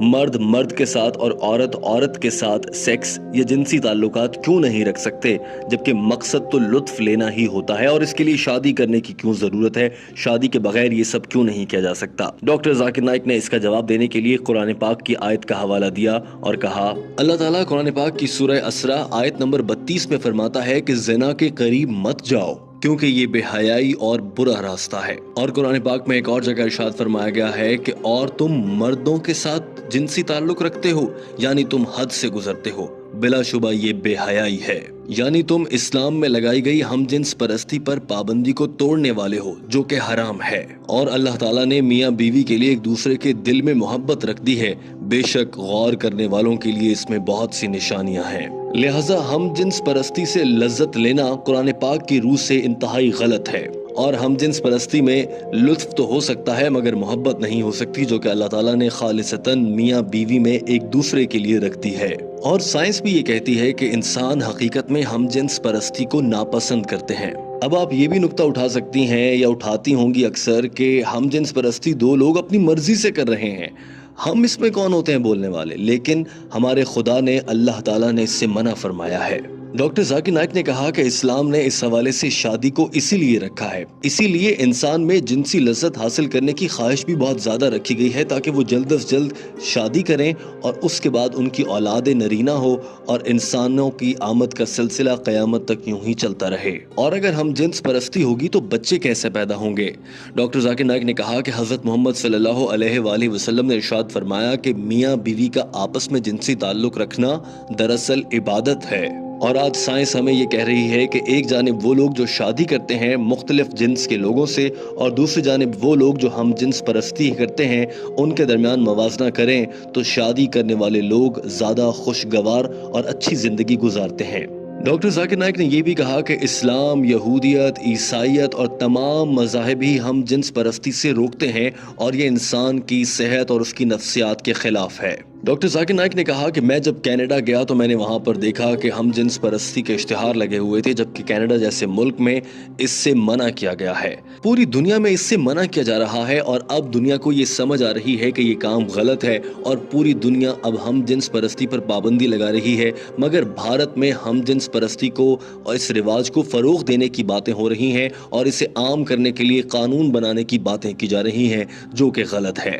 مرد مرد کے ساتھ اور عورت عورت کے ساتھ سیکس یا جنسی تعلقات کیوں نہیں رکھ سکتے، جبکہ مقصد تو لطف لینا ہی ہوتا ہے، اور اس کے لیے شادی کرنے کی کیوں ضرورت ہے، شادی کے بغیر یہ سب کیوں نہیں کیا جا سکتا؟ ڈاکٹر ذاکر نائک نے اس کا جواب دینے کے لیے قرآن پاک کی آیت کا حوالہ دیا اور کہا، اللہ تعالیٰ قرآن پاک کی سورہ اسراء آیت نمبر 32 میں فرماتا ہے کہ زنا کے قریب مت جاؤ کیونکہ یہ بے حیائی اور برا راستہ ہے، اور قرآن پاک میں ایک اور جگہ ارشاد فرمایا گیا ہے کہ اور تم مردوں کے ساتھ جنسی تعلق رکھتے ہو، یعنی تم حد سے گزرتے ہو، بلا شبہ یہ بے حیائی ہے، یعنی تم اسلام میں لگائی گئی ہم جنس پرستی پر پابندی کو توڑنے والے ہو، جو کہ حرام ہے، اور اللہ تعالیٰ نے میاں بیوی کے لیے ایک دوسرے کے دل میں محبت رکھ دی ہے، بے شک غور کرنے والوں کے لیے اس میں بہت سی نشانیاں ہیں، لہٰذا ہم جنس پرستی سے لذت لینا قرآن پاک کی روح سے انتہائی غلط ہے، اور ہم جنس پرستی میں لطف تو ہو سکتا ہے مگر محبت نہیں ہو سکتی، جو کہ اللہ تعالیٰ نے خالصتاً میاں بیوی میں ایک دوسرے کے لیے رکھ دی ہے۔ اور سائنس بھی یہ کہتی ہے کہ انسان حقیقت میں ہم جنس پرستی کو ناپسند کرتے ہیں۔ اب آپ یہ بھی نکتہ اٹھا سکتی ہیں یا اٹھاتی ہوں گی اکثر کہ ہم جنس پرستی دو لوگ اپنی مرضی سے کر رہے ہیں، ہم اس میں کون ہوتے ہیں بولنے والے، لیکن ہمارے خدا نے، اللہ تعالیٰ نے اس سے منع فرمایا ہے۔ ڈاکٹر ذاکر نائک نے کہا کہ اسلام نے اس حوالے سے شادی کو اسی لیے رکھا ہے، اسی لیے انسان میں جنسی لذت حاصل کرنے کی خواہش بھی بہت زیادہ رکھی گئی ہے تاکہ وہ جلد از جلد شادی کریں اور اس کے بعد ان کی اولاد نرینہ ہو اور انسانوں کی آمد کا سلسلہ قیامت تک یوں ہی چلتا رہے۔ اور اگر ہم جنس پرستی ہوگی تو بچے کیسے پیدا ہوں گے؟ ڈاکٹر ذاکر نائک نے کہا کہ حضرت محمد صلی اللہ علیہ وآلہ وسلم نے ارشاد فرمایا کہ میاں بیوی کا آپس میں جنسی تعلق رکھنا دراصل عبادت ہے، اور آج سائنس ہمیں یہ کہہ رہی ہے کہ ایک جانب وہ لوگ جو شادی کرتے ہیں مختلف جنس کے لوگوں سے، اور دوسری جانب وہ لوگ جو ہم جنس پرستی کرتے ہیں، ان کے درمیان موازنہ کریں تو شادی کرنے والے لوگ زیادہ خوشگوار اور اچھی زندگی گزارتے ہیں۔ ڈاکٹر ذاکر نائک نے یہ بھی کہا کہ اسلام، یہودیت، عیسائیت اور تمام مذاہب ہی ہم جنس پرستی سے روکتے ہیں، اور یہ انسان کی صحت اور اس کی نفسیات کے خلاف ہے۔ ڈاکٹر ذاکر نائک نے کہا کہ میں جب کینیڈا گیا تو میں نے وہاں پر دیکھا کہ ہم جنس پرستی کے اشتہار لگے ہوئے تھے، جبکہ کینیڈا جیسے ملک میں اس سے منع کیا گیا ہے، پوری دنیا میں اس سے منع کیا جا رہا ہے، اور اب دنیا کو یہ سمجھ آ رہی ہے کہ یہ کام غلط ہے، اور پوری دنیا اب ہم جنس پرستی پر پابندی لگا رہی ہے، مگر بھارت میں ہم جنس پرستی کو اور اس رواج کو فروغ دینے کی باتیں ہو رہی ہیں، اور اسے عام کرنے کے لیے قانون بنانے کی باتیں کی جا رہی ہیں، جو کہ غلط ہے۔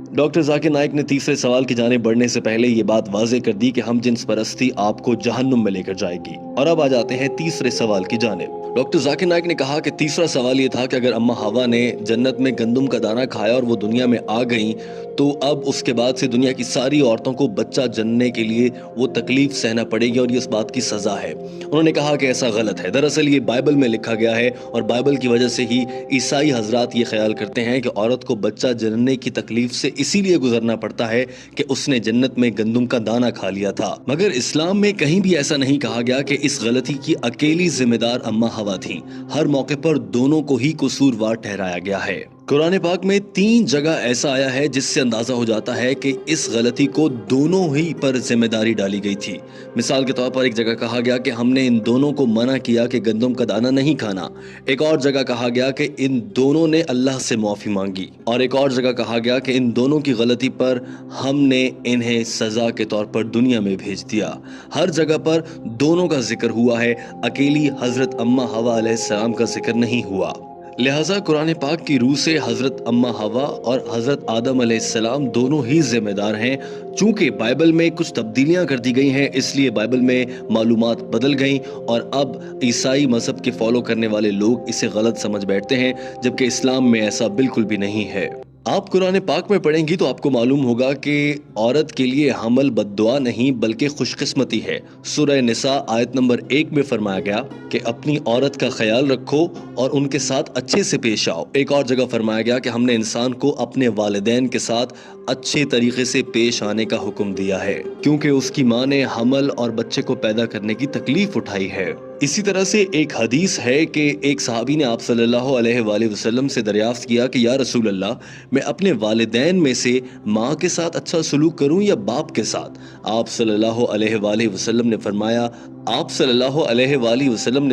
ڈاکٹر ذاکر نائک نے تیسرے سوال کی جانب بڑھنے سے پہلے یہ بات واضح کر دی کہ ہم جنس پرستی آپ کو جہنم میں لے کر جائے گی، اور اب آ جاتے ہیں تیسرے سوال کی جانب۔ ڈاکٹر ذاکر نائک نے کہا کہ تیسرا سوال یہ تھا کہ اگر اماں حوا نے جنت میں گندم کا دانہ کھایا اور وہ دنیا میں آ گئیں تو اب اس کے بعد سے دنیا کی ساری عورتوں کو بچہ جننے کے لیے وہ تکلیف سہنا پڑے گی اور یہ اس بات کی سزا ہے۔ انہوں نے کہا کہ ایسا غلط ہے، دراصل یہ بائبل میں لکھا گیا ہے، اور بائبل کی وجہ سے ہی عیسائی حضرات یہ خیال کرتے ہیں کہ عورت کو بچہ جننے کی تکلیف سے اسی لیے گزرنا پڑتا ہے کہ اس نے جنت میں گندم کا دانہ کھا لیا تھا، مگر اسلام میں کہیں بھی ایسا نہیں کہا گیا کہ اس غلطی کی اکیلی ذمہ دار اماں حوا تھیں، ہر موقع پر دونوں کو ہی قصوروار ٹھہرایا گیا ہے۔ قرآن پاک میں 3 جگہ ایسا آیا ہے جس سے اندازہ ہو جاتا ہے کہ اس غلطی کو دونوں ہی پر ذمہ داری ڈالی گئی تھی۔ مثال کے طور پر ایک جگہ کہا گیا کہ ہم نے ان دونوں کو منع کیا کہ گندم کا دانہ نہیں کھانا، ایک اور جگہ کہا گیا کہ ان دونوں نے اللہ سے معافی مانگی، اور ایک اور جگہ کہا گیا کہ ان دونوں کی غلطی پر ہم نے انہیں سزا کے طور پر دنیا میں بھیج دیا۔ ہر جگہ پر دونوں کا ذکر ہوا ہے، اکیلی حضرت اماں حوا علیہ السلام کا ذکر نہیں ہوا۔ لہٰذا قرآن پاک کی روح سے حضرت اماں حوا اور حضرت آدم علیہ السلام دونوں ہی ذمہ دار ہیں۔ چونکہ بائبل میں کچھ تبدیلیاں کر دی گئی ہیں، اس لیے بائبل میں معلومات بدل گئیں، اور اب عیسائی مذہب کے فالو کرنے والے لوگ اسے غلط سمجھ بیٹھتے ہیں، جبکہ اسلام میں ایسا بالکل بھی نہیں ہے۔ آپ قرآن پاک میں پڑھیں گی تو آپ کو معلوم ہوگا کہ عورت کے لیے حمل بد دعا نہیں بلکہ خوش قسمتی ہے۔ سورہ نساء آیت نمبر 1 میں فرمایا گیا کہ اپنی عورت کا خیال رکھو اور ان کے ساتھ اچھے سے پیش آؤ۔ ایک اور جگہ فرمایا گیا کہ ہم نے انسان کو اپنے والدین کے ساتھ اچھے طریقے سے پیش آنے کا حکم دیا ہے، کیونکہ اس کی ماں نے حمل اور بچے کو پیدا کرنے کی تکلیف اٹھائی ہے۔ اسی طرح سے ایک حدیث ہے کہ ایک صحابی نے آپ صلی اللہ علیہ وآلہ وسلم سے دریافت کیا کہ یا رسول اللہ، میں اپنے والدین میں سے ماں کے ساتھ اچھا سلوک کروں یا باپ کے ساتھ؟ آپ صلی اللہ علیہ وآلہ وسلم نے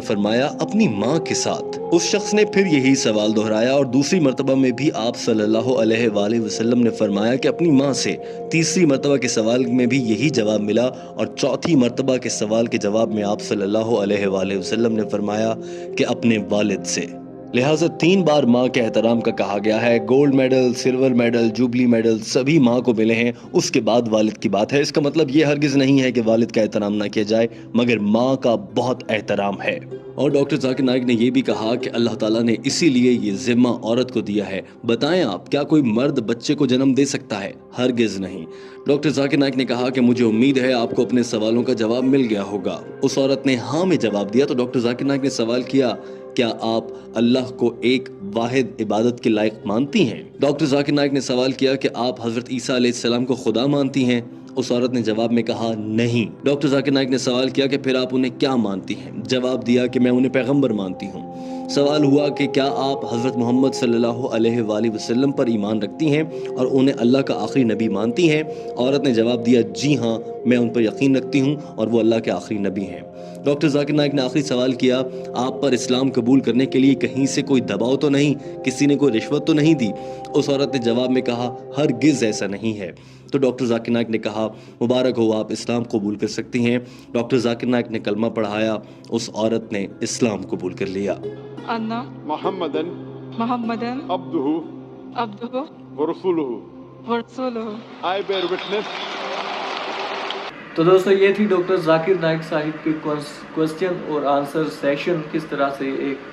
فرمایا اپنی ماں کے ساتھ۔ اس شخص نے پھر یہی سوال دہرایا اور دوسری مرتبہ میں بھی آپ صلی اللہ علیہ وآلہ وسلم نے فرمایا کہ اپنی ماں سے۔ تیسری مرتبہ کے سوال میں بھی یہی جواب ملا اور چوتھی مرتبہ کے سوال کے جواب میں آپ صلی اللہ علیہ وآلہ وسلم نے فرمایا کہ اپنے والد سے۔ لہٰذا 3 بار ماں کے احترام کا کہا گیا ہے۔ Gold medal, silver medal, jubilee medal سبھی ماں کو ملے ہیں، اس کے بعد والد کی بات ہے۔ اس کا مطلب یہ ہرگز نہیں ہے کہ والد کا احترام نہ کیا جائے، مگر ماں کا بہت احترام ہے۔ اور ڈاکٹر ذاکر نائک نے یہ بھی کہا کہ اللہ تعالیٰ نے اسی لیے یہ ذمہ عورت کو دیا ہے۔ بتائیں آپ، کیا کوئی مرد بچے کو جنم دے سکتا ہے؟ ہرگز نہیں۔ ڈاکٹر ذاکر نائک نے کہا کہ مجھے امید ہے آپ کو اپنے سوالوں کا جواب مل گیا ہوگا۔ اس عورت نے ہاں میں جواب دیا تو ڈاکٹر ذاکر نائک نے سوال کیا، کیا آپ اللہ کو ایک واحد عبادت کے لائق مانتی ہیں؟ ڈاکٹر ذاکر نائک نے سوال کیا کہ آپ حضرت عیسیٰ علیہ السلام کو خدا مانتی ہیں؟ اس عورت نے جواب میں کہا نہیں۔ ڈاکٹر ذاکر نائک نے سوال کیا کہ پھر آپ انہیں کیا مانتی ہیں؟ جواب دیا کہ میں انہیں پیغمبر مانتی ہوں۔ سوال ہوا کہ کیا آپ حضرت محمد صلی اللہ علیہ وآلہ وسلم پر ایمان رکھتی ہیں اور انہیں اللہ کا آخری نبی مانتی ہیں؟ عورت نے جواب دیا جی ہاں، میں ان پر یقین رکھتی ہوں اور وہ اللہ کے آخری نبی ہیں۔ ڈاکٹر ذاکر نائک نے آخری سوال کیا، آپ پر اسلام قبول کرنے کے لیے کہیں سے کوئی دباؤ تو نہیں، کسی نے کوئی رشوت تو نہیں دی؟ اس عورت نے جواب میں کہا ہرگز ایسا نہیں ہے۔ تو ڈاکٹر ذاکر نائک نے کہا مبارک ہو، آپ اسلام قبول کر سکتی ہیں۔ ڈاکٹر ذاکر نائک نے کلمہ پڑھایا، اس عورت نے اسلام قبول کر لیا۔ انا محمدن عبدہ ورسولہ ورسولہ۔ I bear witness. تو دوستو یہ تھی ڈاکٹر ذاکر نائک صاحب کے کوسچن اور آنسر سیشن، کس طرح سے ایک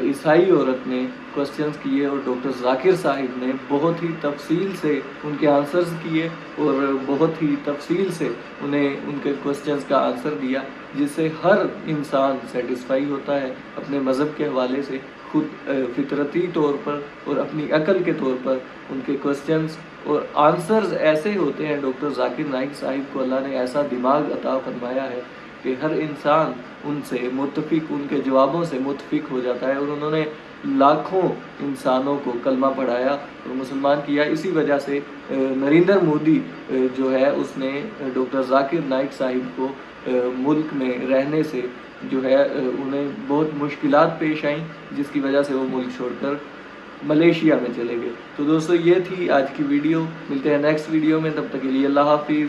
عیسائی عورت نے کوسچنز کیے اور ڈاکٹر ذاکر صاحب نے بہت ہی تفصیل سے ان کے آنسرز کیے اور بہت ہی تفصیل سے انہیں ان کے کوسچنز کا آنسر دیا، جس سے ہر انسان سیٹسفائی ہوتا ہے اپنے مذہب کے حوالے سے، خود فطرتی طور پر اور اپنی عقل کے طور پر۔ ان کے کوسچنز اور آنسرز ایسے ہوتے ہیں، ڈاکٹر ذاکر نائک صاحب کو اللہ نے ایسا دماغ عطا فرمایا ہے کہ ہر انسان ان سے متفق، ان کے جوابوں سے متفق ہو جاتا ہے، اور انہوں نے لاکھوں انسانوں کو کلمہ پڑھایا اور مسلمان کیا۔ اسی وجہ سے نریندر مودی جو ہے اس نے ڈاکٹر ذاکر نائک صاحب کو ملک میں رہنے سے جو ہے انہیں بہت مشکلات پیش آئیں، جس کی وجہ سے وہ ملک چھوڑ کر ملیشیا میں چلے گئے۔ تو دوستو یہ تھی آج کی ویڈیو، ملتے ہیں نیکسٹ ویڈیو میں، تب تک کے لیے اللہ حافظ۔